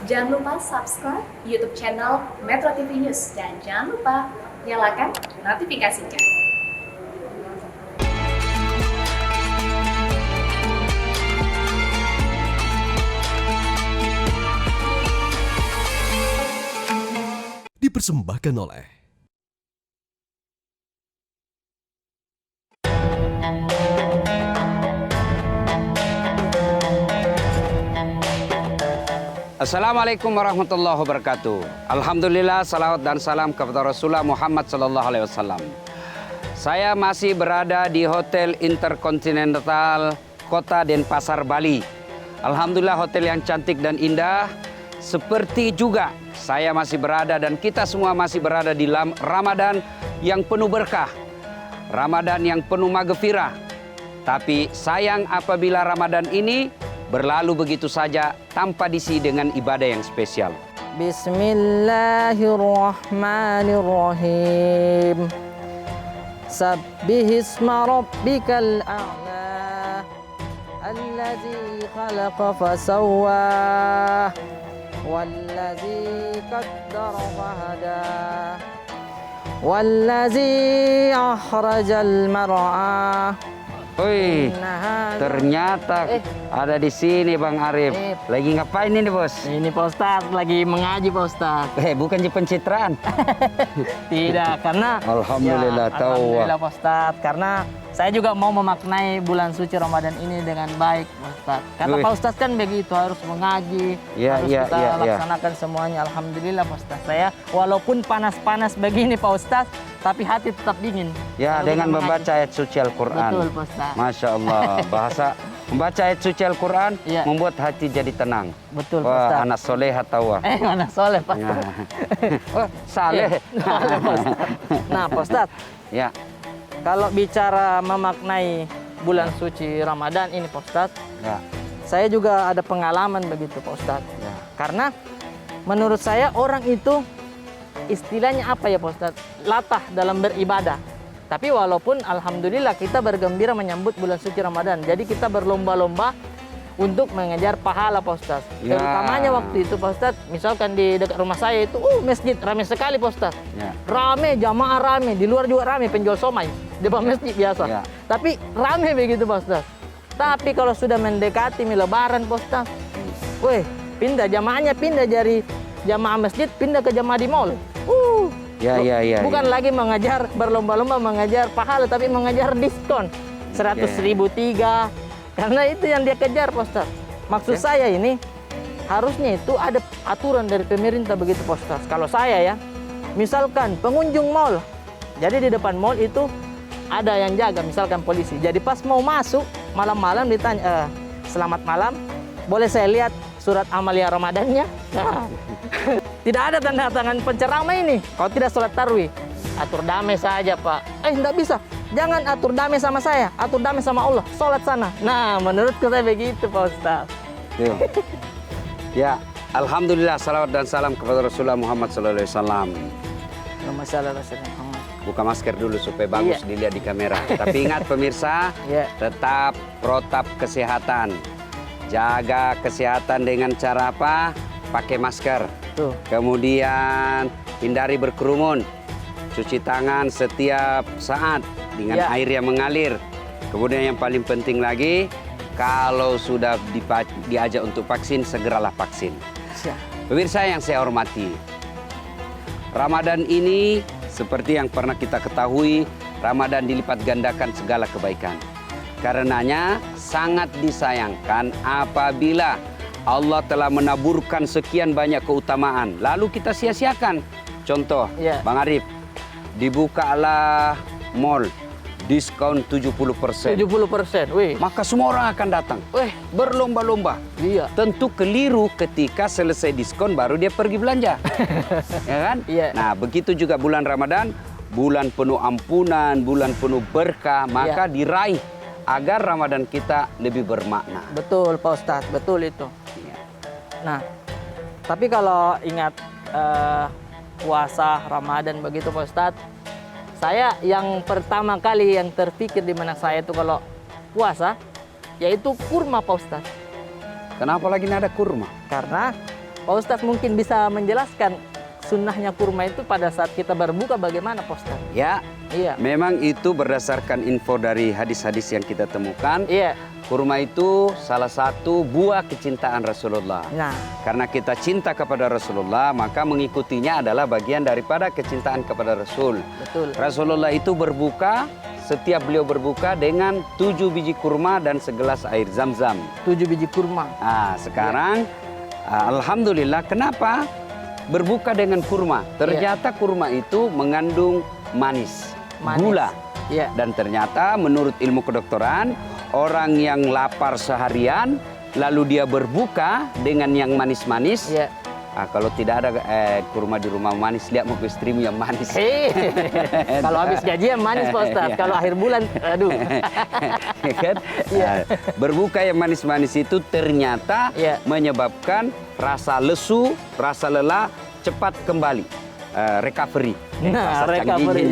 Jangan lupa subscribe YouTube channel Metro TV News dan jangan lupa nyalakan notifikasinya. Dipersembahkan oleh Assalamualaikum warahmatullahi wabarakatuh. Alhamdulillah, salawat dan salam kepada Rasulullah Muhammad sallallahu alaihi wasallam. Saya masih berada di Hotel Intercontinental Kota Denpasar, Bali. Alhamdulillah, hotel yang cantik dan indah. Seperti juga saya masih berada dan kita semua masih berada di Ramadan yang penuh berkah. Ramadan yang penuh maghfirah. Tapi sayang apabila Ramadan ini berlalu begitu saja tanpa diisi dengan ibadah yang spesial. Bismillahirrahmanirrahim. Sabbihisma rabbikal a'la. Allazi khalaqa fasawwa. Wallazi qaddara fahada. Wallazi akhrajal mar'a. Wih, ternyata ada di sini Bang Arif. Lagi ngapain ini, Bos? Ini Pak Ustadz lagi mengaji Pak Ustadz. Bukan di pencitraan. Tidak, karena Alhamdulillah ya, tahu. Alhamdulillah Pak Ustadz, karena saya juga mau memaknai bulan suci Ramadan ini dengan baik Pak Ustadz. Kata Pak Ustadz kan begitu, harus mengaji, harus kita laksanakan semuanya. Alhamdulillah Pak Ustadz, saya walaupun panas-panas begini Pak Ustadz, tapi hati tetap dingin. Ya, dengan membaca ayat suci Al-Quran. Betul Pak Ustadz. Masya Allah, bahasa membaca ayat suci Al-Quran membuat hati jadi tenang. Betul Pak Wah, Ustadz. anak soleh atau anak soleh Pak ya. Ustadz. Oh, saleh. Nah Pak Ustadz, Ya. kalau bicara memaknai bulan suci Ramadan ini Pak Ustadz, Ya. saya juga ada pengalaman begitu Pak Ustadz. Ya. Karena menurut saya orang itu istilahnya apa ya Pak Ustadz? Latah dalam beribadah. Tapi walaupun alhamdulillah kita bergembira menyambut bulan suci Ramadan. Jadi kita berlomba-lomba untuk mengejar pahala Pak Ustadz. Ya. Terutamanya waktu itu Pak Ustadz, misalkan di dekat rumah saya itu masjid ramai sekali Pak Ustadz. Ya. Rame, jamaah rame, di luar juga rame penjual somai di depan masjid biasa. Ya. Tapi rame begitu Pak Ustadz. Tapi kalau sudah mendekati lebaran Pak Ustadz, jamaahnya pindah dari jamaah masjid pindah ke jamaah di mall. Ya. Bukan lagi mengejar berlomba-lomba mengejar pahala, tapi mengejar diskon 100.000 tiga. Karena itu yang dia kejar Pak Ustadz. Maksud saya ini harusnya itu ada aturan dari pemerintah begitu Pak Ustadz. Kalau saya ya, misalkan pengunjung mall, jadi di depan mall itu ada yang jaga, misalkan polisi. Jadi pas mau masuk malam-malam ditanya, selamat malam, boleh saya lihat surat amalia Ramadannya? Nah, tidak ada tanda tangan penceramah ini. Kalau tidak sholat tarawih, atur damai saja Pak. Tidak bisa. Jangan atur damai sama saya, atur damai sama Allah. Sholat sana. Nah, menurutku saya begitu Pak Ustadz. Ya, alhamdulillah, salawat dan salam kepada Rasulullah Muhammad sallallahu alaihi wasallam. Buka masker dulu supaya bagus dilihat di kamera. Tapi ingat pemirsa, tetap protap kesehatan. Jaga kesehatan dengan cara apa? Pakai masker. Kemudian hindari berkerumun. Cuci tangan setiap saat dengan air yang mengalir. Kemudian yang paling penting lagi, kalau sudah diajak untuk vaksin, segeralah vaksin. Pemirsa yang saya hormati, Ramadan ini seperti yang pernah kita ketahui, Ramadan dilipat gandakan segala kebaikan. Karenanya sangat disayangkan apabila Allah telah menaburkan sekian banyak keutamaan, lalu kita sia-siakan. Contoh, Bang Arif, dibukalah mall, diskon 70%. 70%, maka semua orang akan datang. Berlomba-lomba. Iya. Tentu keliru ketika selesai diskon baru dia pergi belanja. Ya kan? Iya. Nah, begitu juga bulan Ramadan, bulan penuh ampunan, bulan penuh berkah, maka diraih agar Ramadan kita lebih bermakna. Betul Pak Ustadz, betul itu. Nah, tapi kalau ingat puasa Ramadan begitu Pak Ustadz, saya yang pertama kali yang terpikir di benak saya itu kalau puasa, yaitu kurma Pak Ustadz. Kenapa lagi ada kurma? Karena Pak Ustadz mungkin bisa menjelaskan sunnahnya kurma itu pada saat kita berbuka bagaimana Pak Ustadz? Ya, Iya. memang itu berdasarkan info dari hadis-hadis yang kita temukan. Iya. Kurma itu salah satu buah kecintaan Rasulullah. Nah, Karena kita cinta kepada Rasulullah, maka mengikutinya adalah bagian daripada kecintaan kepada Rasul. betul. Rasulullah itu berbuka, setiap beliau berbuka dengan 7 biji kurma dan segelas air zam-zam. 7 biji kurma. Nah, sekarang alhamdulillah, kenapa berbuka dengan kurma? Ternyata kurma itu mengandung manis, gula. Iya. Dan ternyata menurut ilmu kedokteran, orang yang lapar seharian lalu dia berbuka dengan yang manis-manis. Iya. Kalau tidak ada kurma di rumah manis, lihat mau ke istrimu yang manis. Kalau habis gajian manis Pak Ustadz, kalau akhir bulan, aduh. Kan? Berbuka yang manis-manis itu ternyata menyebabkan rasa lesu, rasa lelah cepat kembali. Recovery. Nah, recovery.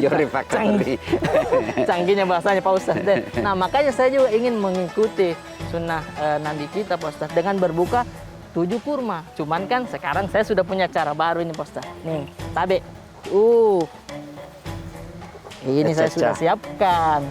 Canggihnya bahasanya Pak Ustadz. Nah, makanya saya juga ingin mengikuti sunnah Nabi kita Pak Ustadz dengan berbuka 7 kurma. Cuman kan sekarang saya sudah punya cara baru ini Pak Ustadz. Nih, tabe. Ini saya sudah siapkan.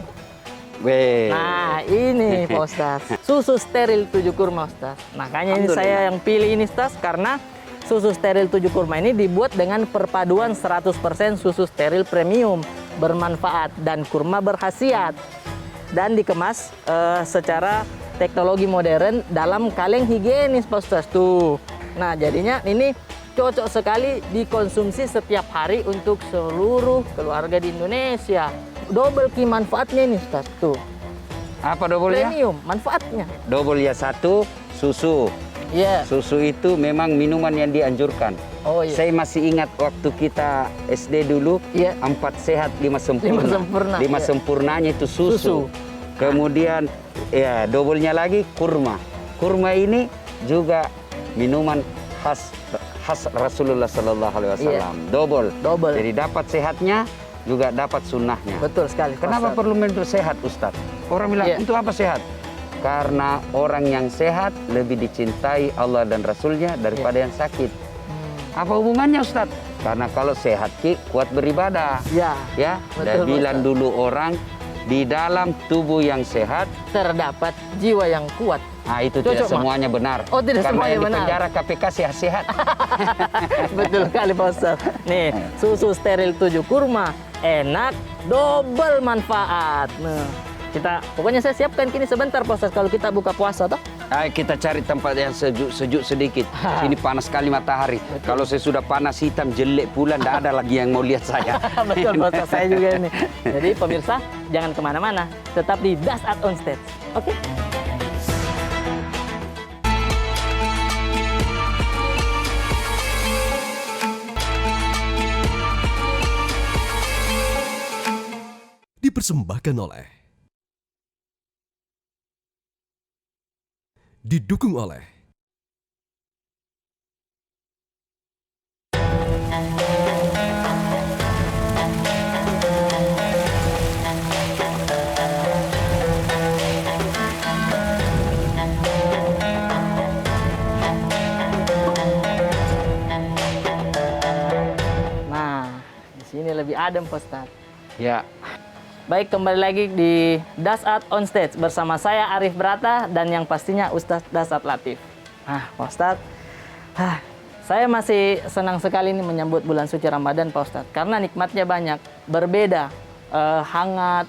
Weh. Nah, ini Pak Ustadz. Susu steril 7 kurma Ustadz. Makanya ini saya yang pilih ini Ustadz karena susu steril 7 kurma ini dibuat dengan perpaduan 100% susu steril premium, bermanfaat dan kurma berkhasiat. Dan dikemas secara teknologi modern dalam kaleng higienis Pak Ustadz. Tuh. Nah, jadinya ini cocok sekali dikonsumsi setiap hari untuk seluruh keluarga di Indonesia. Double key manfaatnya ini Ustadz. Tuh. Apa dobelnya? Premium manfaatnya. Dobelnya 1, susu. Iya. Susu itu memang minuman yang dianjurkan. Oh iya. Saya masih ingat waktu kita SD dulu, 4 sehat 5 sempurna. 5 sempurna. 5 sempurnanya itu susu. Kemudian ya dobelnya lagi kurma. Kurma ini juga minuman khas Rasulullah Sallallahu Alaihi Wasallam. Double. Jadi dapat sehatnya juga dapat sunnahnya. Betul sekali. Kenapa perlu minum sehat, Ustadz? Orang bilang itu apa sehat? Karena orang yang sehat lebih dicintai Allah dan Rasulnya daripada yang sakit. Apa hubungannya Ustadz? Karena kalau sehat kuat beribadah. Ya. Dan bilang dulu orang di dalam tubuh yang sehat terdapat jiwa yang kuat. Nah, itu tidak semuanya benar. Oh, tidak karena semuanya yang benar. di penjara KPK sehat-sehat. Betul sekali Pak Ustadz. Nih, susu steril 7 kurma, enak, double manfaat. Nah, pokoknya saya siapkan kini sebentar Pak Ustadz kalau kita buka puasa toh. Kita cari tempat yang sejuk sedikit. Sini panas sekali matahari. Kalau saya sudah panas hitam jelek pula, tidak ada lagi yang mau lihat saya. Betul Pak Ustadz, saya juga ini. Jadi pemirsa jangan kemana-mana, tetap di Dasat on Stage. Oke? Dipersembahkan oleh, didukung oleh sini lebih adem Pak Ustadz. Ya. Baik, kembali lagi di Dasat on Stage bersama saya Arif Brata dan yang pastinya Ustadz Dasat Latif. Nah, Pak Ustadz, saya masih senang sekali nih menyambut bulan suci Ramadan Pak Ustadz, karena nikmatnya banyak, berbeda, hangat,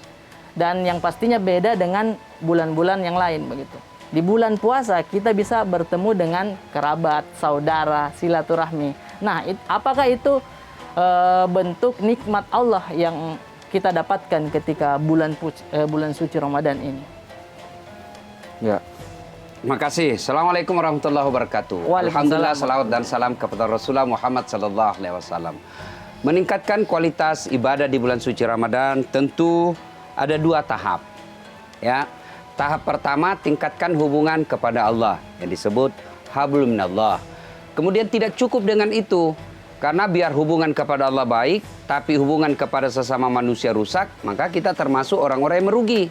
dan yang pastinya beda dengan bulan-bulan yang lain begitu. Di bulan puasa kita bisa bertemu dengan kerabat, saudara, silaturahmi. Nah, apakah itu bentuk nikmat Allah yang kita dapatkan ketika bulan suci Ramadan ini? Ya. Terima kasih. Assalamualaikum warahmatullahi wabarakatuh. Alhamdulillah, salawat dan salam kepada Rasulullah Muhammad sallallahu alaihi wasallam. Meningkatkan kualitas ibadah di bulan suci Ramadan tentu ada dua tahap. Ya. Tahap pertama, tingkatkan hubungan kepada Allah yang disebut hablum minallah. Kemudian tidak cukup dengan itu. Karena biar hubungan kepada Allah baik, tapi hubungan kepada sesama manusia rusak, maka kita termasuk orang-orang yang merugi.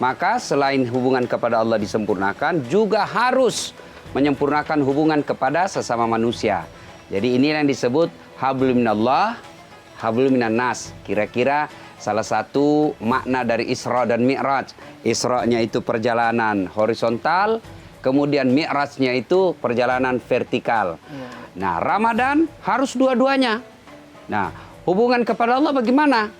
Maka selain hubungan kepada Allah disempurnakan, juga harus menyempurnakan hubungan kepada sesama manusia. Jadi ini yang disebut hablum minallah, hablum minan nas. Kira-kira salah satu makna dari Isra dan Mi'raj. Isra-nya itu perjalanan horizontal, kemudian Mi'raj-nya itu perjalanan vertikal. Nah, Ramadan harus dua-duanya. Nah, hubungan kepada Allah bagaimana?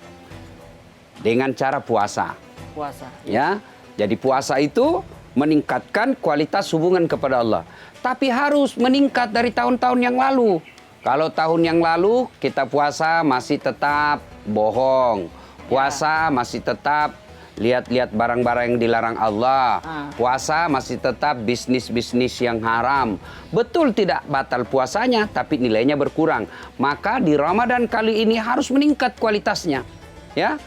Dengan cara puasa. Puasa. Ya. Jadi puasa itu meningkatkan kualitas hubungan kepada Allah. Tapi harus meningkat dari tahun-tahun yang lalu. Kalau tahun yang lalu kita puasa masih tetap bohong. Puasa masih tetap lihat-lihat barang-barang yang dilarang Allah. Puasa masih tetap bisnis-bisnis yang haram. Betul tidak batal puasanya, tapi nilainya berkurang. Maka di Ramadan kali ini harus meningkat kualitasnya. Ya.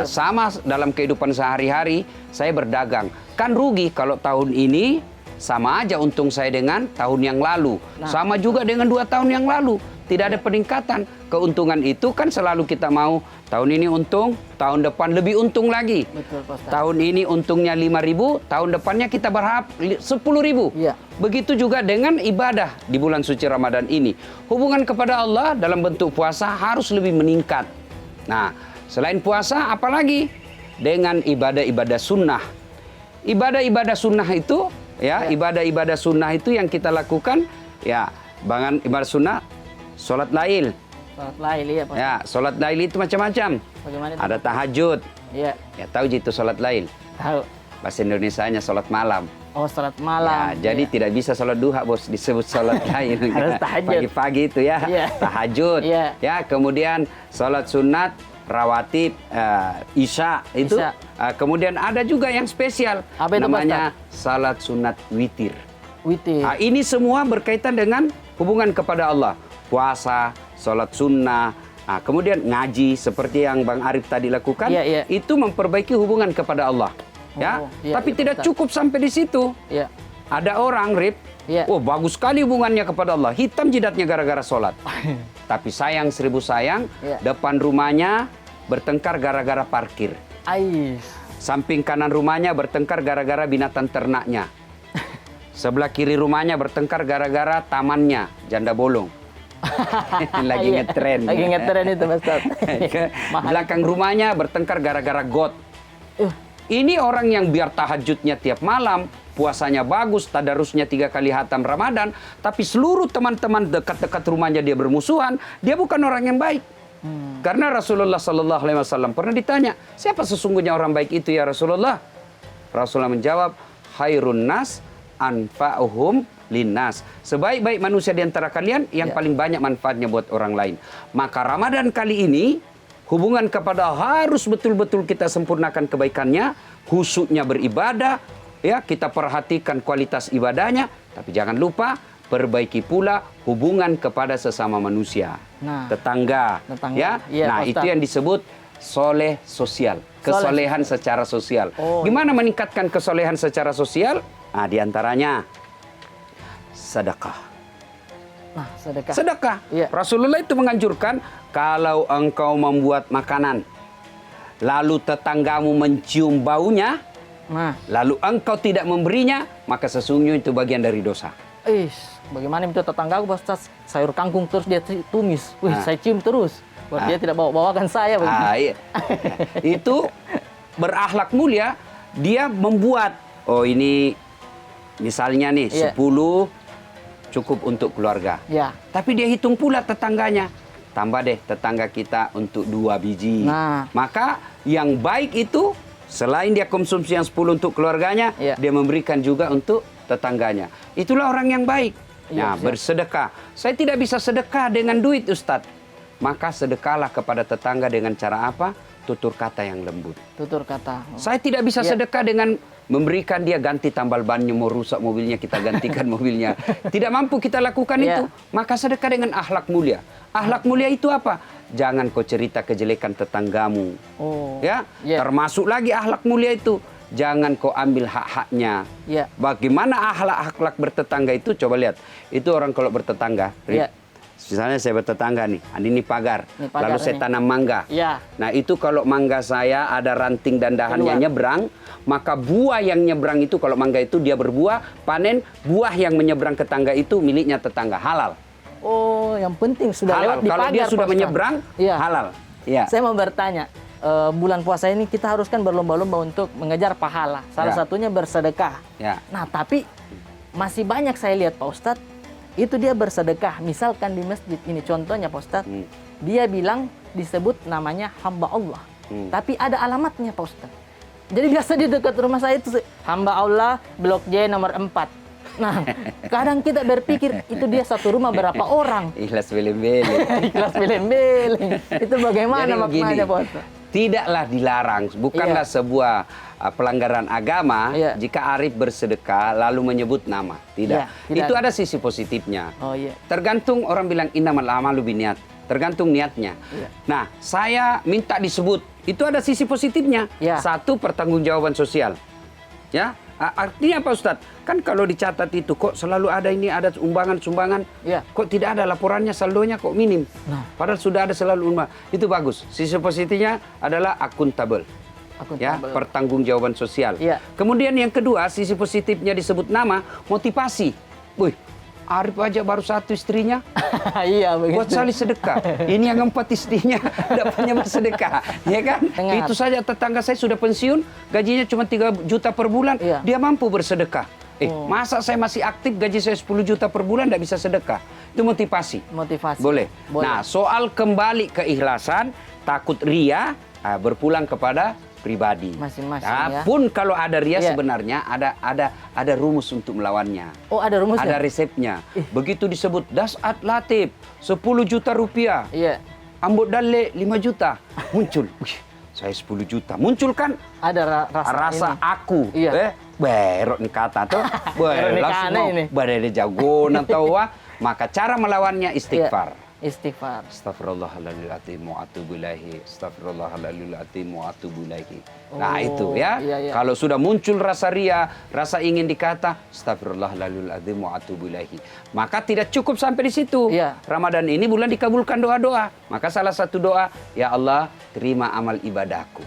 Sama dalam kehidupan sehari-hari saya berdagang. Kan rugi kalau tahun ini sama aja untung saya dengan tahun yang lalu. Sama juga dengan 2 tahun yang lalu. Tidak ada peningkatan. Keuntungan itu kan selalu kita mau tahun ini untung, tahun depan lebih untung lagi. Betul, Pak Ustaz. Tahun ini untungnya 5.000, tahun depannya kita berharap 10.000. Iya. Begitu juga dengan ibadah di bulan suci Ramadan ini. Hubungan kepada Allah dalam bentuk puasa harus lebih meningkat. Nah, selain puasa, apalagi dengan ibadah-ibadah sunnah. Ibadah-ibadah sunnah itu, ibadah-ibadah sunnah itu yang kita lakukan, ya, bangan ibadah sunnah, sholat lail. Sholat lail, iya Pak. Ya, sholat lail itu macam-macam. Bagaimana itu? Ada tahajud. Iya. Ya, tahu itu sholat lail. Tahu. Bahasa Indonesianya sholat malam. Oh, sholat malam. Ya, jadi tidak bisa sholat duha, bos, disebut sholat lail. Harus tahajud. Pagi-pagi itu ya, tahajud. Iya. Ya, kemudian sholat sunat, rawatib, isya itu. Isya. Kemudian ada juga yang spesial, Apa itu, namanya salat sunat witir. Witir. Ini semua berkaitan dengan hubungan kepada Allah. Puasa, sholat sunnah, kemudian ngaji seperti yang Bang Arif tadi lakukan, itu memperbaiki hubungan kepada Allah. Tapi tidak cukup sampai di situ. Ada orang, Rip, oh bagus sekali hubungannya kepada Allah, hitam jidatnya gara-gara sholat. Tapi sayang 1000 sayang, depan rumahnya bertengkar gara-gara parkir. Samping kanan rumahnya bertengkar gara-gara binatang ternaknya. Sebelah kiri rumahnya bertengkar gara-gara tamannya, janda bolong. Lagi ngetren. Lagi ngetren itu, Mas Ustaz. Belakang rumahnya bertengkar gara-gara got. Ini orang yang biar tahajudnya tiap malam, puasanya bagus, tadarusnya 3 kali hatam Ramadan, tapi seluruh teman-teman dekat-dekat rumahnya dia bermusuhan, dia bukan orang yang baik. Karena Rasulullah Sallallahu Alaihi Wasallam pernah ditanya, siapa sesungguhnya orang baik itu ya Rasulullah? Rasulullah menjawab, khairun nas anfa'uhum linnas. Sebaik-baik manusia di antara kalian yang paling banyak manfaatnya buat orang lain. Maka Ramadan kali ini hubungan kepada harus betul-betul kita sempurnakan kebaikannya, khusyuknya beribadah, ya, kita perhatikan kualitas ibadahnya, tapi jangan lupa perbaiki pula hubungan kepada sesama manusia, tetangga. Ya. Nah, itu yang disebut soleh sosial, kesolehan secara sosial. Gimana meningkatkan kesolehan secara sosial? Nah, diantaranya sedekah. Sedekah. Rasulullah itu menganjurkan, kalau engkau membuat makanan, lalu tetanggamu mencium baunya, lalu engkau tidak memberinya, maka sesungguhnya itu bagian dari dosa. Bagaimana itu tetanggaku, Ustaz, sayur kangkung terus dia tumis. Saya cium terus. Dia tidak bawa-bawakan saya. Itu berakhlak mulia, dia membuat, ini misalnya nih 10 cukup untuk keluarga. Tapi dia hitung pula tetangganya. Tambah deh tetangga kita untuk 2 biji. Maka yang baik itu selain dia konsumsi yang 10 untuk keluarganya, dia memberikan juga untuk tetangganya. Itulah orang yang baik. Bersedekah. Saya tidak bisa sedekah dengan duit, Ustadz. Maka sedekahlah kepada tetangga dengan cara apa? Tutur kata yang lembut. Tutur kata. Saya tidak bisa sedekah dengan memberikan dia ganti tambal bannya, mau rusak mobilnya kita gantikan mobilnya. Tidak mampu kita lakukan itu. Maka sedekah dengan akhlak mulia. Akhlak mulia itu apa? Jangan kau cerita kejelekan tetanggamu. Termasuk lagi akhlak mulia itu, jangan kau ambil hak-haknya. Bagaimana akhlak bertetangga itu? Coba lihat. Itu orang kalau bertetangga, Misalnya saya bertetangga nih, ini pagar. Ini pagar lalu saya nih. tanam mangga. Iya. Nah itu kalau mangga saya ada ranting dan dahannya Keluar. nyebrang, maka buah yang nyebrang itu kalau mangga itu dia berbuah, panen buah yang menyeberang ke tangga itu miliknya tetangga, halal. Oh, yang penting sudah Halal. lewat di Kalau pagar. dia sudah Pak Ustaz. menyeberang, Iya. halal. Iya. Saya mau bertanya, bulan puasa ini kita harus kan berlomba-lomba untuk mengejar pahala. Salah Ya. satunya bersedekah. Ya. Nah, tapi masih banyak saya lihat Pak Ustadz, itu dia bersedekah. Misalkan di masjid ini contohnya Pak Ustadz, dia bilang disebut namanya hamba Allah. Tapi ada alamatnya Pak Ustadz. Jadi biasa di dekat rumah saya itu hamba Allah Blok J nomor 4. Nah, kadang kita berpikir itu dia satu rumah berapa orang. Ikhlas beleng-beleng. Ikhlas beleng-beleng. Itu bagaimana Jadi maknanya begini, Pak Ustadz? tidaklah dilarang, bukanlah Iya. sebuah pelanggaran agama Iya. jika Arif bersedekah lalu menyebut nama. Tidak. Iya, tidak Itu ada. ada sisi positifnya. Oh iya. Tergantung orang bilang innamal a'malu binniyat. Tergantung niatnya. Iya. Nah, saya minta disebut. Itu ada sisi positifnya. Iya. Satu, pertanggungjawaban sosial. Ya, artinya apa Ustadz? Kan kalau dicatat itu kok selalu ada ini, ada sumbangan-sumbangan. Iya. Kok tidak ada laporannya, saldonya kok minim. Nah. Padahal sudah ada selalu itu bagus. Sisi positifnya adalah akuntabel. Ya, Akuntabel. pertanggungjawaban sosial. Iya. Kemudian yang kedua, sisi positifnya disebut nama, motivasi. Wih, Arif aja baru satu istrinya, Iya begitu. buat salih sedekah. Ini yang 4 istrinya dapatnya bersedekah, ya kan? Dengar. Itu saja tetangga saya sudah pensiun, gajinya cuma 3 juta per bulan, Iya. dia mampu bersedekah. Masa saya masih aktif, gaji saya 10 juta per bulan, tidak bisa sedekah? Itu motivasi. Motivasi. Boleh. Boleh. Nah, soal kembali keikhlasan, takut ria, berpulang kepada pribadi. Masing-masing, ya. Pun kalau ada ria Iya. sebenarnya ada rumus untuk melawannya. Oh ada rumusnya? Ada resepnya. Begitu disebut dasat latif 10 juta rupiah. Iya. Ambot dalle 5 juta. Muncul. Wih, saya 10 juta. Muncul kan Ada rasa ini. aku. Iya. Berok nih kata tuh. Berok nih Langsung kane mau ini. badai jago atau wah. Maka cara melawannya istighfar. Istighfar. Astagfirullahaladzim wa atubu ilaihi. Astagfirullahaladzim wa atubu ilaihi. Nah itu ya. iya, iya. Kalau sudah muncul rasa ria, rasa ingin dikata Astagfirullahaladzim wa atubu ilaihi. Maka tidak cukup sampai di situ. Iya. Ramadan ini bulan dikabulkan doa-doa. Maka salah satu doa, ya Allah terima amal ibadahku.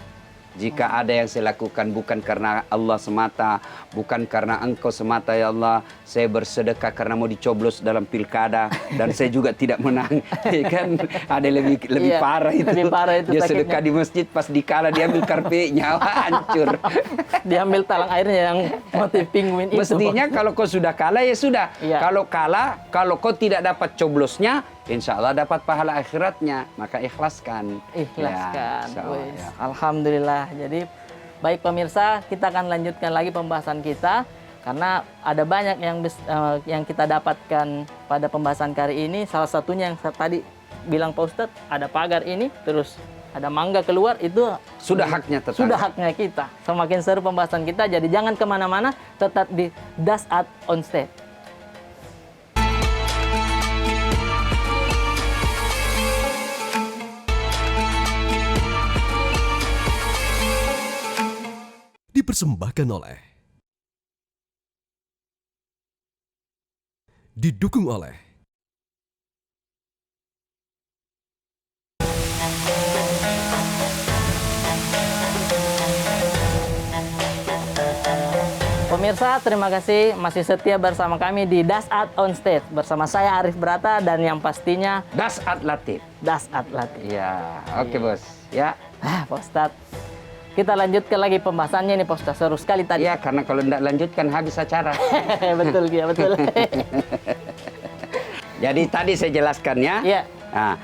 Jika ada yang saya lakukan bukan karena Allah semata, bukan karena Engkau semata ya Allah, saya bersedekah karena mau dicoblos dalam pilkada dan saya juga tidak menang. Ya kan ada lebih Iya, parah itu. lebih parah itu dia sakitnya. sedekah di masjid pas dikala dia ambil karpetnya, wah, hancur. Diambil talang airnya yang motif penguin itu. Mestinya kalau kau sudah kalah ya sudah. Iya. Kalau kalah, kalau kau tidak dapat coblosnya, insya Allah dapat pahala akhiratnya. Maka ikhlaskan. Ikhlaskan. Ya, insya Allah, Wis, ya. Alhamdulillah. Jadi baik pemirsa, kita akan lanjutkan lagi pembahasan kita karena ada banyak yang kita dapatkan pada pembahasan kali ini. Salah satunya yang tadi bilang Pak Ustadz, ada pagar ini, terus ada mangga keluar, itu Sudah haknya tetangga. sudah haknya kita. Semakin seru pembahasan kita, jadi jangan kemana-mana, tetap di Das Art on Stage. Dipersembahkan oleh, didukung oleh Pemirsa, terima kasih masih setia bersama kami di Das Art on Stage. Bersama saya Arif Brata dan yang pastinya Dasat Latif. Das Art Latif. Ya, oke bos. Ya, Pak Ustadz, kita lanjutkan lagi pembahasannya nih Pak Ustadz. Seru sekali tadi. ya karena kalau tidak lanjutkan habis acara. Betul, ya betul. Jadi tadi saya jelaskan ya. Iya. Nah,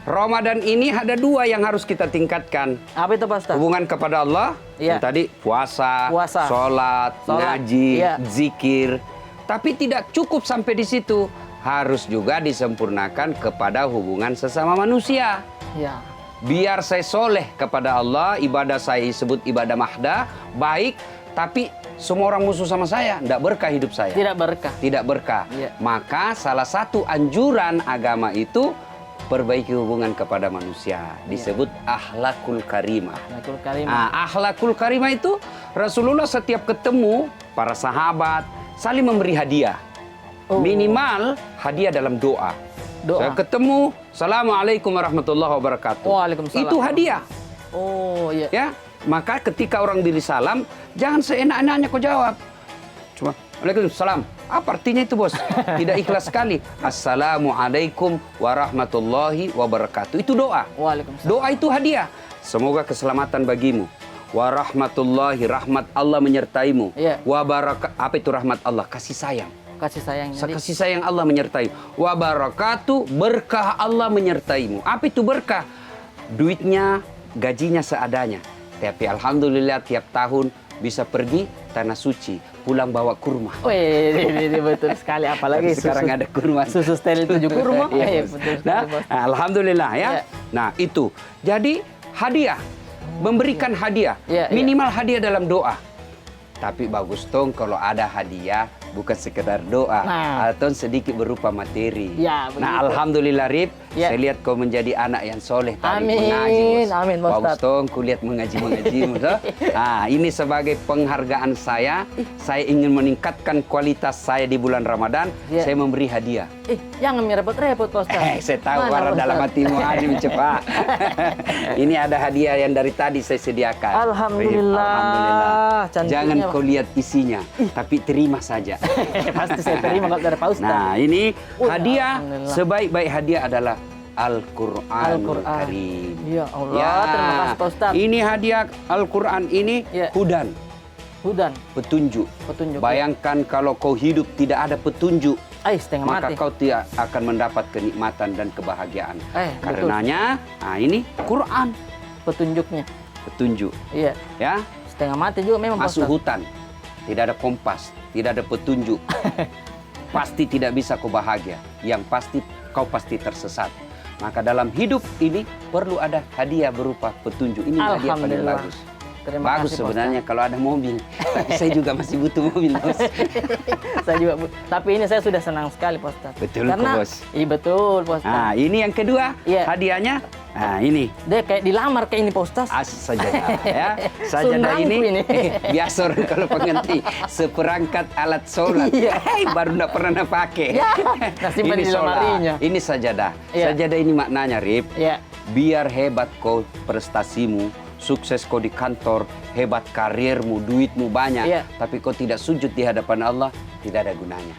Ramadan ini ada 2 yang harus kita tingkatkan. Apa itu Pak Ustadz? Hubungan kepada Allah, Iya. yang tadi puasa, Puasa. sholat, Sholat, ngaji, iya. zikir. Tapi tidak cukup sampai di situ. Harus juga disempurnakan kepada hubungan sesama manusia. Ya. Biar saya soleh kepada Allah, ibadah saya disebut ibadah mahdah, baik, tapi semua orang musuh sama saya, tidak berkah hidup saya. Tidak berkah. Tidak berkah. Iya. Maka salah satu anjuran agama itu perbaiki hubungan kepada manusia. Disebut akhlakul karimah. Nakul karimah. Nah, akhlakul karimah itu Rasulullah setiap ketemu para sahabat saling memberi hadiah. Oh. Minimal hadiah dalam doa. Doa. Saya ketemu, Assalamualaikum warahmatullahi wabarakatuh. Waalaikumsalam. Itu hadiah. Oh iya. Ya, maka ketika orang beri salam, jangan seenak-enaknya kau jawab. Cuma, Waalaikumsalam. Apa artinya itu, bos? Tidak ikhlas sekali. Assalamualaikum warahmatullahi wabarakatuh. Itu doa. Waalaikumsalam. Doa itu hadiah. Semoga keselamatan bagimu. Warahmatullahi, rahmat Allah menyertaimu. Iya. Apa itu rahmat Allah? Kasih sayang. Kasih sayang. Jadi, Kasih sayang Allah menyertai. Wabarakatuh, berkah Allah menyertaimu. Apa itu berkah? Duitnya, gajinya seadanya. Tapi alhamdulillah tiap tahun bisa pergi tanah suci, pulang bawa kurma. wih, ini betul sekali. Apalagi Tapi sekarang ada kurma. Susu steril 7 kurma. Iya, Betul sekali, nah, Bos. alhamdulillah ya. Iya. Nah, itu. Jadi hadiah, memberikan hadiah. Iya, iya. Minimal hadiah dalam doa. Tapi bagus dong kalau ada hadiah bukan sekedar doa, Nah. atau sedikit berupa materi. Ya, begitu. Nah, alhamdulillah Rip, Ya. saya lihat kau menjadi anak yang soleh tadi Amin, mengaji, bos. amin, Bos Bagus Ustaz. dong, kulihat mengaji. Nah, ini sebagai penghargaan saya ingin meningkatkan kualitas saya di bulan Ramadan, Ya. saya memberi hadiah. Jangan repot-repot, Pak Ustaz. Saya tahu Mana, warna Pak dalam Ustaz? hatimu Adim cepat. Ini ada hadiah yang dari tadi saya sediakan. Alhamdulillah. Cantiknya, Jangan Pak. kau lihat isinya, tapi terima saja. Pasti saya terima kalau dari Pak Ustaz. Nah, ini Oh, hadiah, alhamdulillah. sebaik-baik hadiah adalah Al-Qur'anul Al-Qur'an. Karim. Ya Allah, terima kasih Pak Ustaz. Ini hadiah Al-Qur'an ini Ya. hudan, Hudan, petunjuk. petunjuk. Bayangkan kalau kau hidup tidak ada petunjuk, Setengah maka mati. kau tidak akan mendapat kenikmatan dan kebahagiaan. Betul. Karenanya, nah ini Quran, Petunjuknya. petunjuk. Iya. Ya, Setengah mati juga memang Pak masuk Ustaz. hutan, tidak ada kompas, tidak ada petunjuk. Pasti tidak bisa kau bahagia. Yang pasti kau pasti tersesat. Maka dalam hidup ini perlu ada hadiah berupa petunjuk. Ini hadiah paling Alhamdulillah. bagus. Terima Bagus kasih, Pak sebenarnya kalau ada mobil. Tapi saya juga masih butuh mobil, bos. Saya juga, tapi ini saya sudah senang sekali, Pak Ustaz. Betul, Karena, Bos. Iya betul, Pak Ustaz. Nah, ini yang kedua, Iya. hadiahnya. Nah, ini. Dia kayak dilamar kayak ini, Pak Ustaz. Sajadah ya. Sajadah Sundangku ini, ini. biasa orang kalau pengerti seperangkat alat sholat. Iya. Baru tidak pernah pakai. Ya, nah, simpan Ini di sholat. lemarinya. Ini sajadah. Iya. Sajadah ini maknanya, Rip. Iya. Biar hebat kau prestasimu, sukses kau di kantor, hebat karirmu, duitmu banyak, Iya. tapi kau tidak sujud di hadapan Allah, tidak ada gunanya.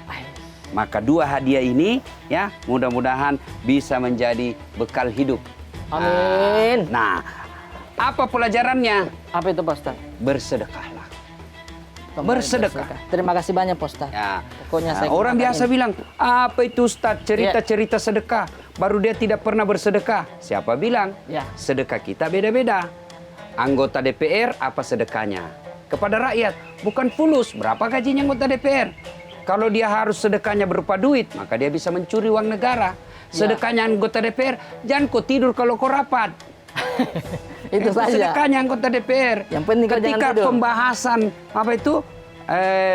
Maka dua hadiah ini ya mudah-mudahan bisa menjadi bekal hidup. Amin. Nah, apa pelajarannya? Apa itu, Pak Ustaz? Bersedekahlah. Kembali Bersedekah. Terima kasih banyak, Pak Ustaz. Ya. Pokoknya saya Orang gunakan biasa ini. bilang, apa itu Ustaz? Cerita-cerita sedekah. Baru dia tidak pernah bersedekah. Siapa bilang? Ya. Sedekah kita beda-beda. Anggota DPR, apa sedekahnya? Kepada rakyat, bukan fulus. Berapa gajinya anggota DPR? Kalau dia harus sedekahnya berupa duit, maka dia bisa mencuri uang negara. Sedekahnya anggota DPR, jangan kau tidur kalau kau rapat. Itu saja. Sedekahnya anggota DPR. Yang penting kau jangan ketika tidur. pembahasan apa itu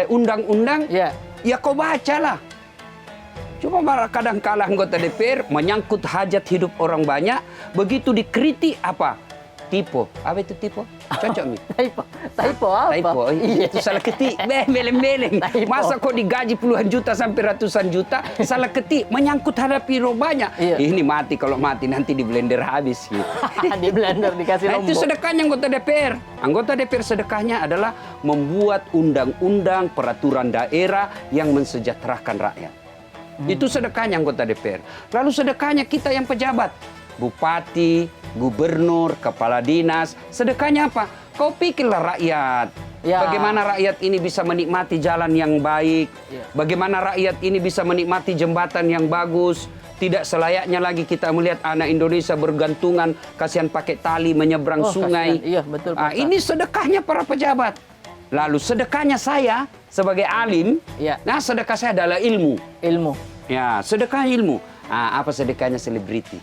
undang-undang, Ya. ya kau bacalah. Cuma kadang kala anggota DPR menyangkut hajat hidup orang banyak, begitu dikritik apa? Tipe. Apa itu tipe? Cocok nih. Typo apa? Typo. Iya. Itu salah ketik. Beleng-beleng. Typo. Masa kok digaji puluhan juta sampai ratusan juta, salah ketik menyangkut hadapi orang banyak. Iya. Ini mati, kalau mati nanti di blender habis gitu. Di blender dikasih Nah, lombok. itu sedekahnya anggota DPR. Anggota DPR sedekahnya adalah membuat undang-undang peraturan daerah yang mensejahterakan rakyat. Itu sedekahnya anggota DPR. Lalu sedekahnya kita yang pejabat. Bupati, gubernur, kepala dinas. Sedekahnya apa? Kau pikirlah rakyat. Ya. Bagaimana rakyat ini bisa menikmati jalan yang baik. Ya. Bagaimana rakyat ini bisa menikmati jembatan yang bagus. Tidak selayaknya lagi kita melihat anak Indonesia bergantungan, kasihan pakai tali menyeberang sungai. Kasihan. Iya, betul, Pak Ustaz. Ini sedekahnya para pejabat. Lalu sedekahnya saya sebagai alim, Iya. nah sedekah saya adalah ilmu. Ilmu. Ya, sedekah ilmu. Apa sedekahnya selebriti?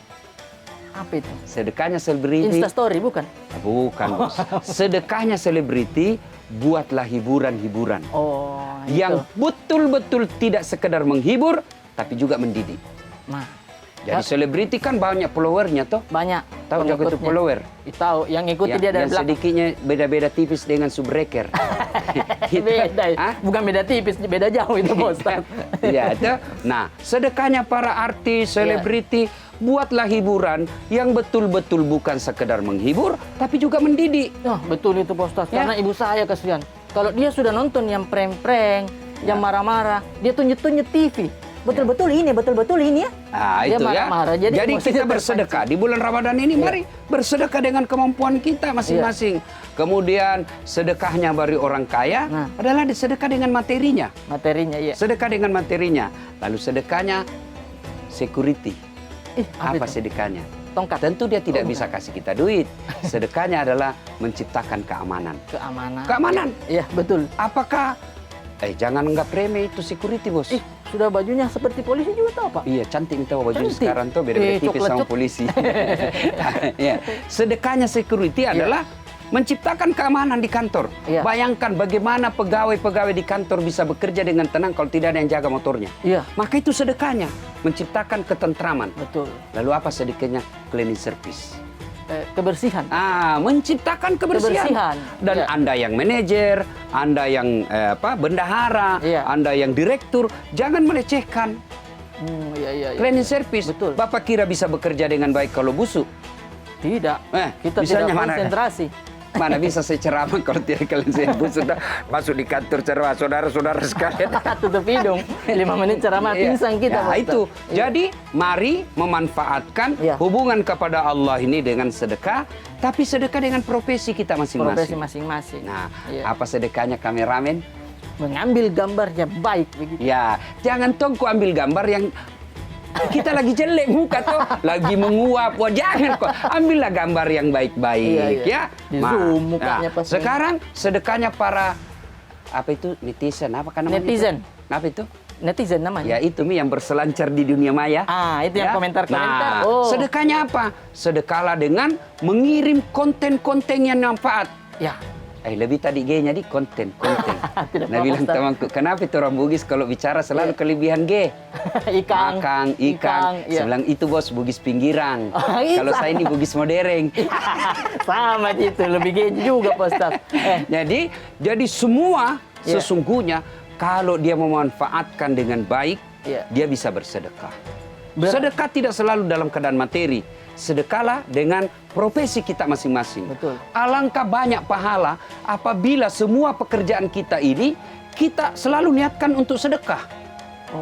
Apa itu? Sedekahnya selebriti. Instastory bukan? Bukan, Bos. Sedekahnya selebriti, buatlah hiburan-hiburan. Oh, Yang itu. betul-betul tidak sekedar menghibur, tapi juga mendidik. Nah, Jadi selebriti kan banyak followernya toh. Banyak. Tahu jago itu follower? Tahu, yang ikuti dia dari yang belakang. sedikitnya beda-beda tipis dengan subbreaker. Beda, Hah? bukan beda tipis, beda jauh itu Pak Ustadz. Iya, itu. Nah, sedekahnya para artis, selebriti, buatlah hiburan yang betul-betul bukan sekedar menghibur, tapi juga mendidik. Oh, betul itu Pak Ustadz, Ya. karena ibu saya kasihan. Kalau dia sudah nonton yang prank-prank, yang marah-marah, dia tunjuk-tunjuk TV. Betul-betul ini, betul-betul ini ya. Nah, Dia itu ya. marah-marah, jadi Jadi emosinya kita bersedekah di bulan Ramadan ini, mari bersedekah dengan kemampuan kita masing-masing. Kemudian sedekahnya bagi orang kaya Nah. adalah sedekah dengan materinya. Materinya, iya. Sedekah dengan materinya. Lalu sedekahnya security. Apa Apa itu? sedekahnya? Tongkat. Tentu dia tidak Oh, bisa kasih kita duit. Sedekahnya adalah menciptakan keamanan. Keamanan. Keamanan. Iya, betul. Apakah jangan anggap remeh itu security, Bos. Sudah bajunya seperti polisi juga tahu, Pak. Iya, cantik itu baju Cantik. sekarang tuh beda-beda tipis coklat sama cok. polisi. Ya. Sedekahnya security adalah menciptakan keamanan di kantor. Iya. Bayangkan bagaimana pegawai-pegawai di kantor bisa bekerja dengan tenang kalau tidak ada yang jaga motornya. Iya, Maka itu sedekahnya, menciptakan ketentraman. betul. Lalu apa sedekahnya? Cleaning service. Kebersihan. Menciptakan kebersihan. Dan Iya. Anda yang manajer, Anda yang bendahara, Iya. Anda yang direktur, jangan melecehkan. Iya. Cleaning service. Betul. Bapak kira bisa bekerja dengan baik kalau busuk? Tidak. Kita bisanya tidak mana? konsentrasi. Mana bisa saya ceramah kalau tidak kalian saya busuk? Masuk di kantor ceramah, saudara-saudara sekalian. Tutup hidung. 5 menit ceramah Iya. pingsan kita. Ya, Pak itu. Ustadz. Iya. Jadi mari memanfaatkan Iya. hubungan kepada Allah ini dengan sedekah, tapi sedekah dengan profesi kita Profesi masing-masing. masing-masing. Nah, Iya. apa sedekahnya kameramen? Mengambil gambarnya baik begitu. Ya, jangan tongku ambil gambar yang kita lagi jelek muka tuh, lagi menguap. Wah, jangan kok. Ambillah gambar yang baik-baik, Iya. ya. Di zoom mukanya pas sekarang sedekahnya para apa itu netizen, apa kan namanya? Netizen. Itu? Apa itu? Netizen namanya. Ya itu Mi yang berselancar di dunia maya. Itu yang Ya. komentar-komentar. Nah, sedekahnya apa? Sedekahlah dengan mengirim konten-konten yang manfaat. Ya. Lebih tadi G-nya di konten. Tidak Nah apa-apa, bilang Ustaz. temanku, kenapa itu orang Bugis kalau bicara selalu kelebihan G? Ikang. Makang, ikan. Iya. Saya bilang itu bos Bugis pinggirang. Iya. Kalau saya ini Bugis modereng. Sama itu, lebih gede juga Pak Ustadz. Jadi semua Iya. sesungguhnya kalau dia memanfaatkan dengan baik, Iya. dia bisa bersedekah. Sedekah tidak selalu dalam keadaan materi. Sedekahlah dengan profesi kita masing-masing. Betul. Alangkah banyak pahala apabila semua pekerjaan kita ini kita selalu niatkan untuk sedekah.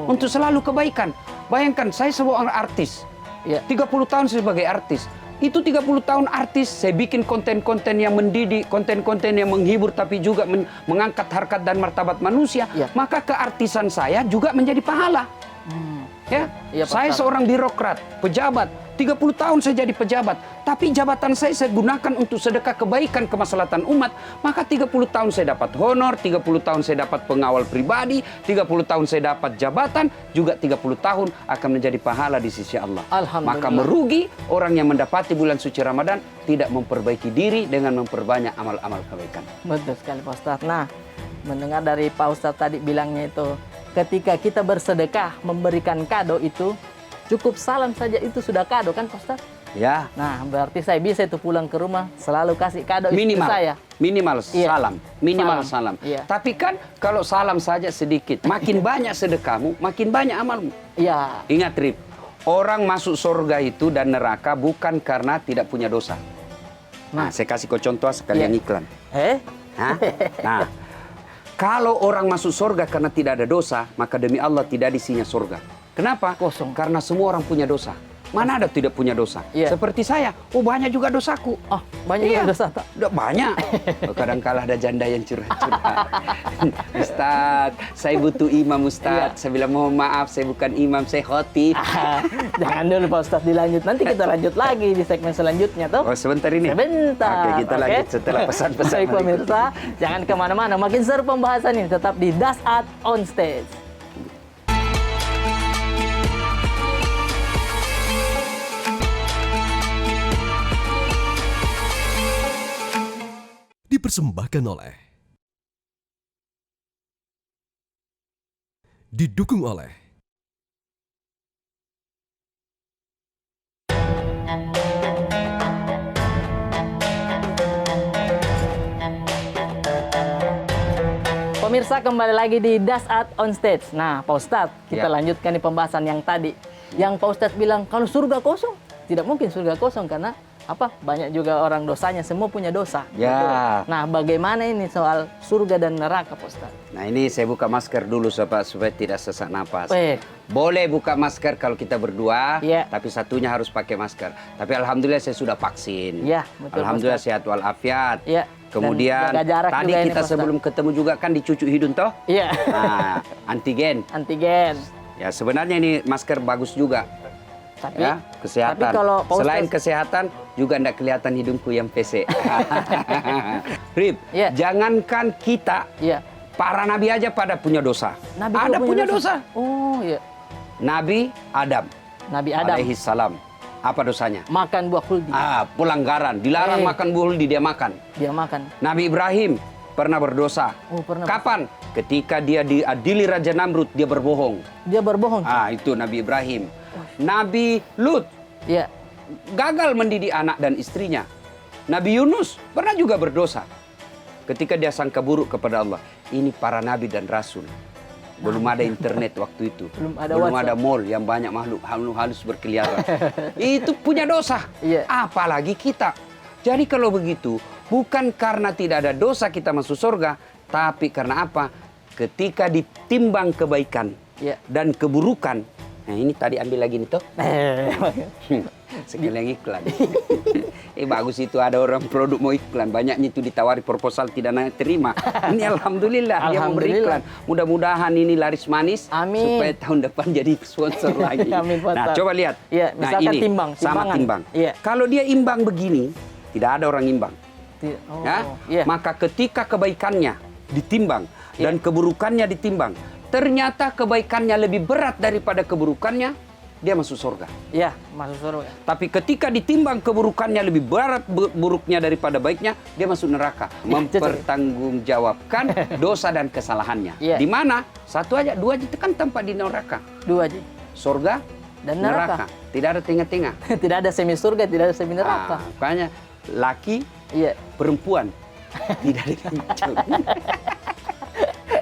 Untuk selalu kebaikan. Bayangkan saya seorang artis. Iya. 30 tahun sebagai artis. Itu 30 tahun artis, saya bikin konten-konten yang mendidik, konten-konten yang menghibur tapi juga mengangkat harkat dan martabat manusia. Iya. Maka keartisan saya juga menjadi pahala. Ya, Iya, Pak saya Ustadz. seorang birokrat, pejabat. 30 tahun saya jadi pejabat, tapi jabatan saya gunakan untuk sedekah kebaikan kemaslahatan umat. Maka 30 tahun saya dapat honor, 30 tahun saya dapat pengawal pribadi, 30 tahun saya dapat jabatan, juga 30 tahun akan menjadi pahala di sisi Allah. Alhamdulillah. Maka merugi orang yang mendapati bulan suci Ramadan tidak memperbaiki diri dengan memperbanyak amal-amal kebaikan. Betul sekali Pak Ustadz. Nah, mendengar dari Pak Ustadz tadi bilangnya itu, ketika kita bersedekah, memberikan kado itu, cukup salam saja itu sudah kado kan Pak Ustadz? Ya, Nah, berarti saya bisa itu pulang ke rumah, selalu kasih kado istri minimal saya. minimal Iya. salam, minimal Salam. salam. Iya. Tapi kan kalau salam saja sedikit, makin banyak sedekahmu, makin banyak amalmu. Iya. Ingat Rip, orang masuk surga itu dan neraka bukan karena tidak punya dosa. Nah, saya kasih kau contoh sekalian Iya. iklan. Hah? Nah, kalau orang masuk surga karena tidak ada dosa, maka demi Allah tidak ada isinya surga. Kenapa? Kosong. Karena semua orang punya dosa. Mana ada tidak punya dosa? Iya. Seperti saya, banyak juga dosaku. Oh, banyak Iya. yang dosa tak? Udah banyak. Kadang kala ada janda yang curhat-curhat. Ustadz, saya butuh imam Ustadz. Iya. Saya bilang mohon maaf, saya bukan imam, saya khotib. Jangan dulu Pak Ustadz dilanjut. Nanti kita lanjut lagi di segmen selanjutnya tuh. Oh sebentar ini? Sebentar. Oke, kita lanjut setelah pesan-pesan Baik berikut. pemirsa, jangan kemana-mana. Makin seru pembahasan ini tetap di Das Art On Stage. Dipersembahkan oleh, didukung oleh Pemirsa, kembali lagi di Das Art on Stage. Nah, Pak Ustadz, kita lanjutkan di pembahasan yang tadi. Yang Pak Ustadz bilang, kalau surga kosong, tidak mungkin surga kosong karena apa? Banyak juga orang dosanya, semua punya dosa. Ya. Betul. Nah, bagaimana ini soal surga dan neraka, Pak Ustadz? Nah, ini saya buka masker dulu supaya tidak sesak napas. Baik. Boleh buka masker kalau kita berdua, Iya. tapi satunya harus pakai masker. Tapi alhamdulillah saya sudah vaksin. Iya, betul, Alhamdulillah Pak Ustadz. sehat walafiat. Iya. Kemudian Dan jaga jarak tadi juga ini, kita Pak Ustadz. sebelum ketemu juga kan dicucuk hidung toh? Iya. Nah, antigen. Antigen. Ya sebenarnya ini masker bagus juga. Tapi, Ya, kesehatan. tapi kalau Pak Selain Ustadz- kesehatan juga enggak kelihatan hidungku yang pesek. Rip, Iya. jangankan kita, Iya. para nabi aja pada punya dosa. Nabi Ada juga punya dosa. Oh, iya. Nabi Adam Nabi Adam alaihi salam. Apa dosanya? makan buah kuldi. Pelanggaran. Dilarang makan buah huldi, dia makan. Dia makan. Nabi Ibrahim pernah berdosa. Oh, pernah. Kapan? Ketika dia diadili Raja Namrud, dia berbohong. Dia berbohong. Itu Nabi Ibrahim. Nabi Lut Iya. gagal mendidik anak dan istrinya. Nabi Yunus pernah juga berdosa. Ketika dia sangka buruk kepada Allah. Ini para nabi dan rasul. Belum ada internet waktu itu. Belum ada Belum WhatsApp. ada mall yang banyak makhluk halus berkeliaran. Itu punya dosa. Iya. Apalagi kita. Jadi kalau begitu, bukan karena tidak ada dosa kita masuk surga, tapi karena apa? Ketika ditimbang kebaikan Iya. dan keburukan. Nah ini tadi ambil lagi nih toh. Eh. Sekali lagi iklan. Bagus itu ada orang produk mau iklan. Banyaknya itu ditawari proposal tidak terima. Ini alhamdulillah dia mau beriklan. Mudah-mudahan ini laris manis. Amin. Supaya tahun depan jadi sponsor lagi. Amin, Pak Nah Ustadz. coba lihat. Iya, Nah misalkan ini timbang, sama timbangan. timbang. Iya. Kalau dia imbang begini, tidak ada orang imbang. Oh, Ya? iya. Maka ketika kebaikannya ditimbang Iya. dan keburukannya ditimbang, ternyata kebaikannya lebih berat daripada keburukannya, dia masuk surga. Iya, masuk surga. Tapi ketika ditimbang keburukannya lebih berat buruknya daripada baiknya, dia masuk neraka. Mempertanggungjawabkan dosa dan kesalahannya. Iya. Di mana? Satu aja, dua aja kan tempat di neraka. Dua aja. Surga Dan neraka. Tidak ada tengah-tengah. Tidak ada semi surga, tidak ada semi neraka. Makanya laki, Iya. perempuan. Tidak ada kencur.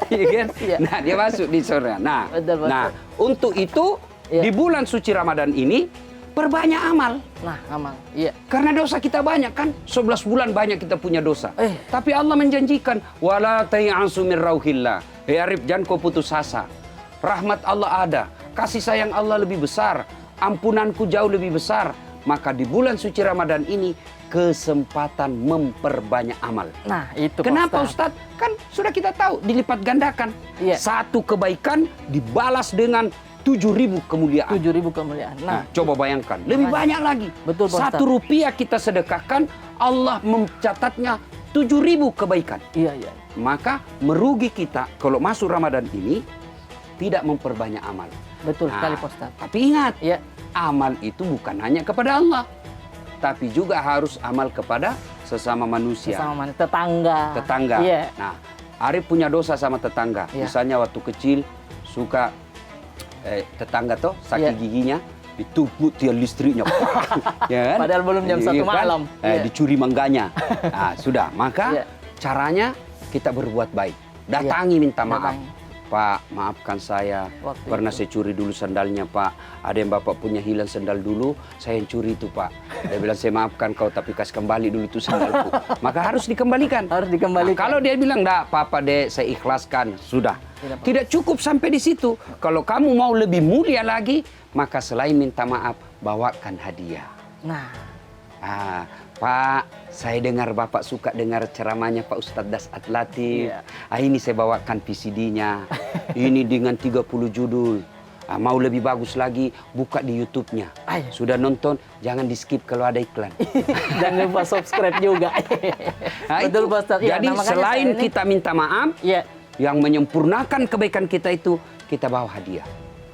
Iya kan? Iya. Nah, dia masuk di surga. Nah, Betul, betul. nah untuk itu Iya. di bulan suci Ramadan ini perbanyak amal. Nah, amal. Iya. Karena dosa kita banyak kan, 11 bulan banyak kita punya dosa. Eh. Tapi Allah menjanjikan, wala tay'asu min rauhillah. Arif, jangan kau putus asa. Rahmat Allah ada, kasih sayang Allah lebih besar, ampunanku jauh lebih besar. Maka di bulan suci Ramadan ini kesempatan memperbanyak amal. Nah, itu Pak Kenapa Ustadz? Ustadz? Kan sudah kita tahu dilipat gandakan. Iya. Satu kebaikan dibalas dengan 7.000 kemuliaan. 7.000 kemuliaan. Nah, Nah, coba bayangkan, lebih Makanya. banyak lagi. Betul, Pak Ustadz. Rp1 kita sedekahkan, Allah mencatatnya 7.000 kebaikan. iya, iya. Maka merugi kita kalau masuk Ramadan ini tidak memperbanyak amal. Betul Nah, sekali Pak Ustadz. Tapi ingat, Iya. amal itu bukan hanya kepada Allah, tapi juga harus amal kepada sesama manusia. Sama mana? Tetangga. Iya. Nah, Arif punya dosa sama tetangga. Iya. Misalnya waktu kecil suka tetangga tuh sakit Iya. giginya ditumpuk tiang listriknya. Ya kan? Padahal belum jam 1 Iya kan? malam. Iya. Dicuri mangganya. Nah, sudah. Maka Iya. caranya kita berbuat baik. Datangi minta maaf. Datangi. Pak, maafkan saya. Waktu Pernah itu. saya curi dulu sandalnya, Pak. Ada yang Bapak punya hilang sandal dulu, saya yang curi itu, Pak. Dia bilang, saya maafkan kau, tapi kasih kembali dulu itu sandalku. Maka harus dikembalikan. Harus dikembalikan. Nah, kalau dia bilang, enggak, Papa, Dek, saya ikhlaskan. Sudah. Tidak cukup sampai di situ. Kalau kamu mau lebih mulia lagi, maka selain minta maaf, bawakan hadiah. Nah, Pak, saya dengar Bapak suka dengar ceramahnya Pak Ustadz Das Atlatif. Iya. Ini saya bawakan VCD-nya. Ini dengan 30 judul. Mau lebih bagus lagi, buka di YouTube-nya. Ayo. Sudah nonton, jangan di-skip kalau ada iklan. jangan lupa subscribe juga. Nah, Betul itu. Pak Ustadz. Iya, Jadi nah, makanya selain saya ini- kita minta maaf, Iya. yang menyempurnakan kebaikan kita itu, kita bawa hadiah.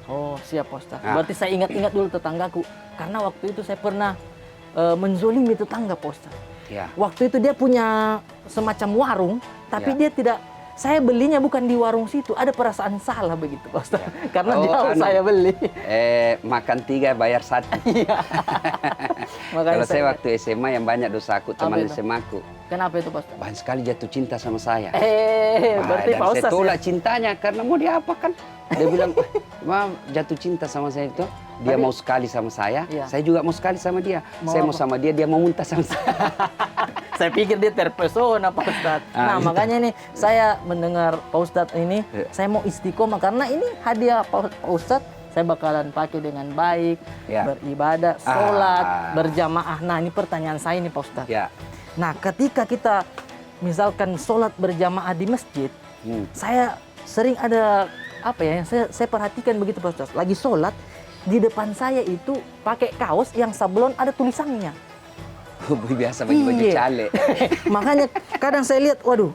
Oh, siap Pak Ustadz. Nah. Berarti saya ingat-ingat dulu tetanggaku. Karena waktu itu saya pernah menzolimi tetangga Pak Ustadz. Ya. Waktu itu dia punya semacam warung, tapi Ya. dia tidak saya belinya bukan di warung situ, ada perasaan salah begitu Pak Ustaz. Karena Oh, jauh anu. saya beli. Makan 3 bayar 1. Iya. Makanya Kalau saya waktu SMA yang banyak dosaku teman itu? SMA ku. Kenapa itu Pak Ustaz? Banyak sekali jatuh cinta sama saya. Berarti Dan Pak saya Ustaz tolak ya? cintanya karena mau diapakan? Dia bilang, "Mam, jatuh cinta sama saya itu. Dia Tapi- mau sekali sama saya Iya. juga mau sekali sama dia. Mau Saya mau apa? sama dia, dia mau muntah sama saya." Saya pikir dia terpesona Pak Ustadz. Nah, gitu. makanya nih saya mendengar Pak Ustadz ini, Iya. saya mau istiqomah karena ini hadiah Pak Ustadz. Saya bakalan pakai dengan baik, Ya. beribadah, sholat, Ah. berjamaah. Nah, ini pertanyaan saya nih Pak Ustadz. Ya. Nah, ketika kita misalkan sholat berjamaah di masjid, saya sering ada apa ya? Saya perhatikan begitu Pak Ustadz. Lagi sholat di depan saya itu pakai kaos yang sablon ada tulisannya. Biasa baju-baju Iya. cale. Makanya kadang saya lihat, waduh,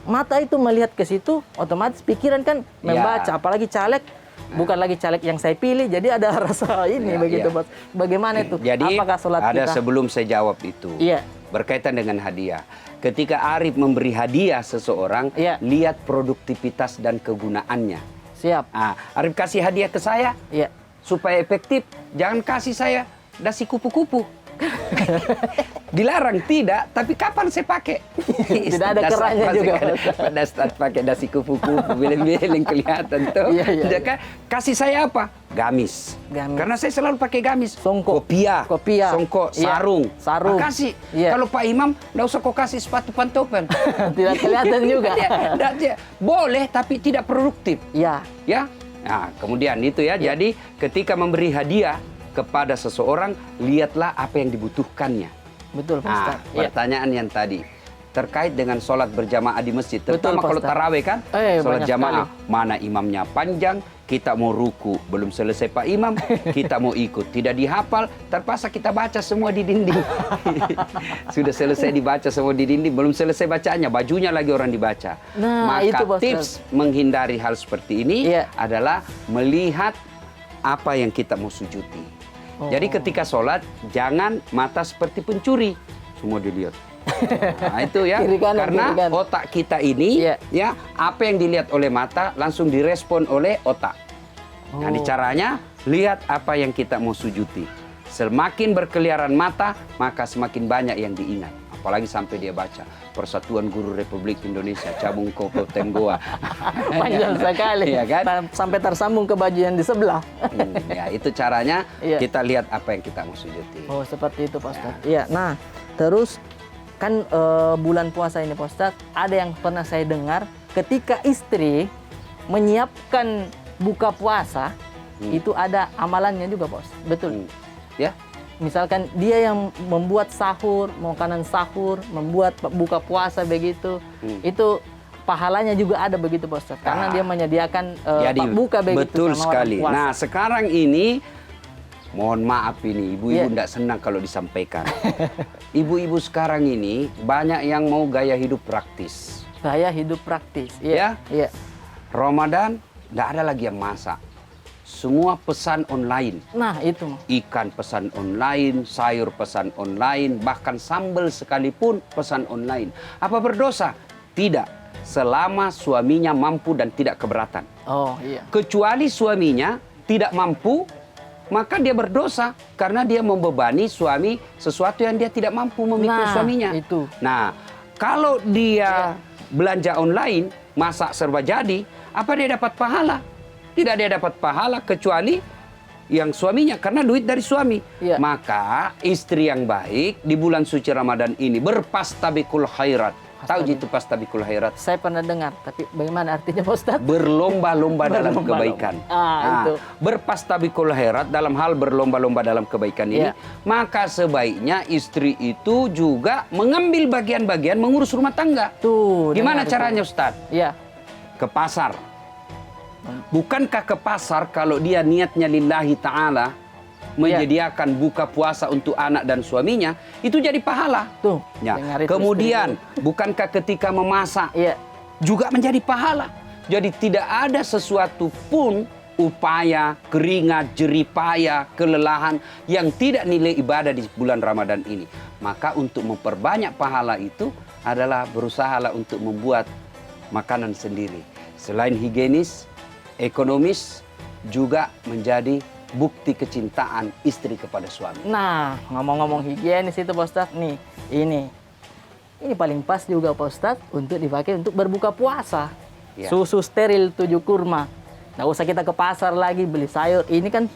mata itu melihat ke situ, otomatis pikiran kan membaca. Ya. Apalagi caleg, bukan lagi caleg yang saya pilih, jadi ada rasa ini Ya, begitu, ya. Mas. Bagaimana itu? Jadi Apakah sholat ada kita? sebelum saya jawab itu. Iya. Berkaitan dengan hadiah. Ketika Arif memberi hadiah seseorang, Iya. lihat produktivitas dan kegunaannya. Siap. Arif kasih hadiah ke saya Iya. supaya efektif. Jangan kasih saya dasi kupu-kupu. Dilarang tidak, tapi kapan saya pakai? Tidak ada kerannya juga. Pada saat pakai dasi kupu-kupu, bileng-bileng kelihatan tuh. Iya, iya, Jadi, kasih saya apa? Gamis. Gamis. Karena saya selalu pakai gamis. Songkok. Kopiah. Songkok, Iya. sarung. Sarung. Kasih. Iya. Kalau Pak Imam, nggak usah kau kasih sepatu pantofel. Tidak kelihatan juga. Boleh, tapi tidak produktif. Iya. Ya. Nah, kemudian itu ya. Jadi ketika memberi hadiah kepada seseorang, lihatlah apa yang dibutuhkannya. Betul, Pak Nah, Ustadz. Iya. pertanyaan yang tadi terkait dengan sholat berjamaah di masjid, terutama Pak kalau Ustadz. taraweh kan, sholat banyak jamaah, mana imamnya panjang, kita mau ruku, belum selesai Pak Imam, kita mau ikut, tidak dihafal, terpaksa kita baca semua di dinding. Sudah selesai dibaca semua di dinding, belum selesai bacanya, bajunya lagi orang dibaca. Nah, Maka itu, Pak tips menghindari hal seperti ini Iya. adalah melihat apa yang kita mau sujudi. Jadi ketika sholat, jangan mata seperti pencuri. Semua dilihat. Nah, itu ya. Kiri kanan, Karena kiri kanan. otak kita ini, Iya. ya, apa yang dilihat oleh mata langsung direspon oleh otak. Nah, di caranya, lihat apa yang kita mau sujudi. Semakin berkeliaran mata, maka semakin banyak yang diingat. Apalagi sampai dia baca Persatuan Guru Republik Indonesia Cabung Koko Tenggoa. Panjang sekali. Iya kan? Sampai tersambung ke baju yang di sebelah. Ya, itu caranya Iya. kita lihat apa yang kita mau sujudi. Oh, seperti itu Pak Ustadz. Iya. Nah, terus kan bulan puasa ini Pak Ustadz, ada yang pernah saya dengar ketika istri menyiapkan buka puasa, itu ada amalannya juga Pak Ustadz. Betul. Ya. Misalkan dia yang membuat sahur, makanan sahur, membuat buka puasa begitu, itu pahalanya juga ada begitu Pak Ustadz. Karena dia menyediakan Jadi, buka begitu betul sama orang sekali. puasa. Nah, sekarang ini mohon maaf ini, ibu-ibu Iya. tidak senang kalau disampaikan. Ibu-ibu sekarang ini banyak yang mau gaya hidup praktis. Gaya hidup praktis. Ya? Iya. Ramadan, tidak ada lagi yang masak. Semua pesan online. Nah, itu. Ikan pesan online, sayur pesan online, bahkan sambal sekalipun pesan online. Apa berdosa? Tidak. Selama suaminya mampu dan tidak keberatan. Oh, iya. Kecuali suaminya tidak mampu, maka dia berdosa karena dia membebani suami sesuatu yang dia tidak mampu memikul Nah, suaminya. itu. Nah, kalau dia belanja online, masak serba jadi, apa dia dapat pahala? Tidak dia dapat pahala kecuali yang suaminya karena duit dari suami. Iya. Maka istri yang baik di bulan suci Ramadan ini berpastabikul khairat. Tahu itu pastabikul khairat? Saya pernah dengar, tapi bagaimana artinya Pak Ustadz? Berlomba-lomba dalam Berlomba-lomba. kebaikan. Itu. Berpastabikul khairat dalam hal berlomba-lomba dalam kebaikan ini, Iya. maka sebaiknya istri itu juga mengambil bagian-bagian mengurus rumah tangga. Tuh. Gimana dengar caranya, itu. Ustadz? Iya. Ke pasar. Bukankah ke pasar kalau dia niatnya lillahi ta'ala menyediakan buka puasa untuk anak dan suaminya, itu jadi pahala. Tuh. Ya. dengar itu Kemudian, istriku. bukankah ketika memasak Iya. juga menjadi pahala? Jadi tidak ada sesuatu pun upaya, keringat, jeripaya, kelelahan yang tidak nilai ibadah di bulan Ramadan ini. Maka untuk memperbanyak pahala itu adalah berusahalah untuk membuat makanan sendiri. Selain higienis, ekonomis, juga menjadi bukti kecintaan istri kepada suami. Nah, ngomong-ngomong higienis itu Pak Ustadz, nih, ini paling pas juga Pak Ustadz untuk dipakai untuk berbuka puasa. Ya. Susu steril 7 kurma. Nggak usah kita ke pasar lagi beli sayur. Ini kan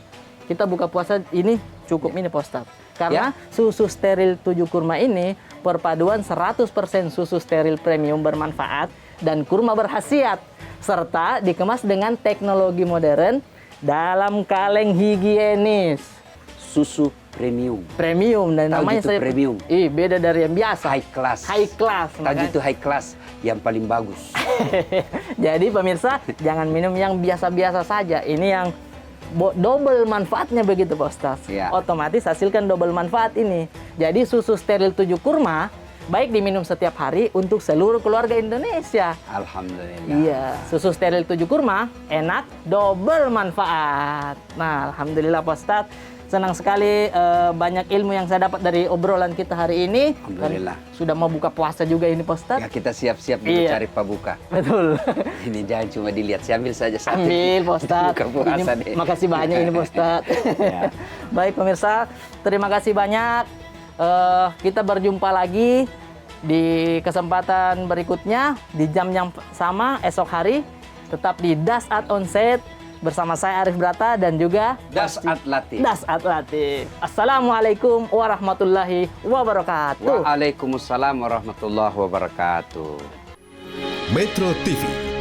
kita buka puasa ini cukup ini Pak Ustadz. Karena susu steril 7 kurma ini perpaduan 100% susu steril premium bermanfaat dan kurma berkhasiat. Serta dikemas dengan teknologi modern dalam kaleng higienis. Susu premium. Premium dan Tahu namanya gitu premium? Beda dari yang biasa. High class. High class. Tahu itu high class yang paling bagus. Jadi pemirsa jangan minum yang biasa-biasa saja. Ini yang double manfaatnya begitu Pak Ustaz. Ya. Otomatis hasilkan double manfaat ini. Jadi susu steril 7 kurma baik diminum setiap hari untuk seluruh keluarga Indonesia. Alhamdulillah. Iya, susu steril 7 kurma enak, double manfaat. Nah, alhamdulillah Pak Ustadz, senang sekali banyak ilmu yang saya dapat dari obrolan kita hari ini. Alhamdulillah. Kan sudah mau buka puasa juga ini Pak Ustadz. Ya kita siap-siap dulu Iya. cari pabuka. Betul. Ini jangan cuma dilihat, saya ambil saja satu. Ambil Pak Ustadz. Buka puasa Ini, deh. makasih banyak ini Pak Ustadz. Ya. Baik pemirsa, terima kasih banyak. Kita berjumpa lagi di kesempatan berikutnya di jam yang sama esok hari. Tetap di Das At Onset bersama saya Arif Brata dan juga Das At Latif. Das At Latif. Assalamualaikum warahmatullahi wabarakatuh. Waalaikumsalam warahmatullahi wabarakatuh. Metro TV